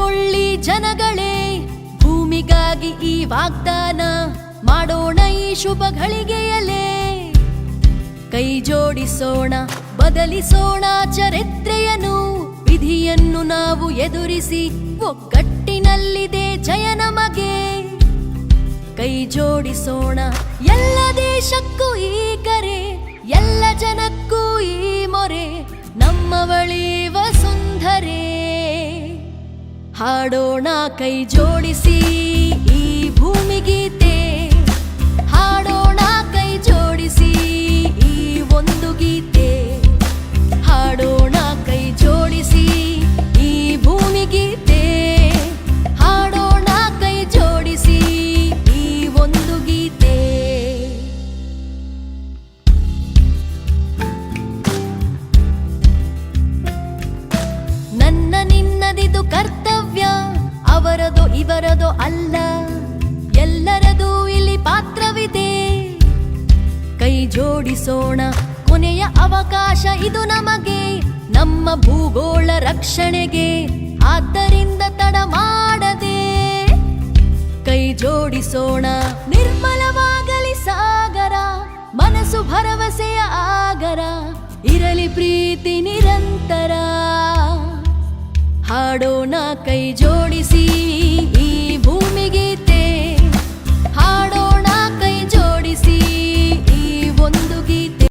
ಎಚ್ಚರಗೊಳ್ಳಿ ಜನಗಳೇ, ಭೂಮಿಗಾಗಿ ಈ ವಾಗ್ದಾನ ಮಾಡೋಣ ಈ ಶುಭ ಘಳಿಗೆಯಲೇ. ಕೈ ಜೋಡಿಸೋಣ, ಬದಲಿಸೋಣ ಚರಿತ್ರೆಯನ್ನು, ವಿಧಿಯನ್ನು ನಾವು ಎದುರಿಸಿ ಒಗ್ಗಟ್ಟಿನಲ್ಲಿದೆ ಜಯ ನಮಗೆ. ಕೈ ಜೋಡಿಸೋಣ, ಎಲ್ಲ ದೇಶಕ್ಕೂ ಈ ಕರೆ, ಎಲ್ಲ ಜನಕ್ಕೂ ಈ ಮೊರೆ, ನಮ್ಮವಳಿ ವಸುಂಧರೆ. ಹಾಡೋಣ ಕೈ ಜೋಡಿಸಿ ಈ ಭೂಮಿಗೀತೆ, ಹಾಡೋಣ ಕೈ ಜೋಡಿಸಿ ಈ ಒಂದು ಗೀತೆ. ಹಾಡೋಣ ಕೈ ಜೋಡಿಸಿ ಈ ಭೂಮಿಗೀತೆ, ಹಾಡೋಣ ಕೈ ಜೋಡಿಸಿ ಈ ಒಂದು ಗೀತೆ. ನನ್ನ ನಿನ್ನದಿದು ಕರ್ತವ್ಯ, ಅವರದೋ ಇವರದೋ ಅಲ್ಲ, ಎಲ್ಲರದೂ ಇಲ್ಲಿ ಪಾತ್ರವಿದೆ. ಕೈ ಜೋಡಿಸೋಣ, ಕೊನೆಯ ಅವಕಾಶ ಇದು ನಮಗೆ, ನಮ್ಮ ಭೂಗೋಳ ರಕ್ಷಣೆಗೆ, ಆದ್ದರಿಂದ ತಡ ಮಾಡದೆ ಕೈ ಜೋಡಿಸೋಣ. ನಿರ್ಮಲವಾಗಲಿ ಸಾಗರ, ಮನಸ್ಸು ಭರವಸೆಯ ಆಗರ, ಇರಲಿ ಪ್ರೀತಿ ನಿರಂತರ. ಹಾಡೋಣ ಕೈ ಜೋಡಿಸಿ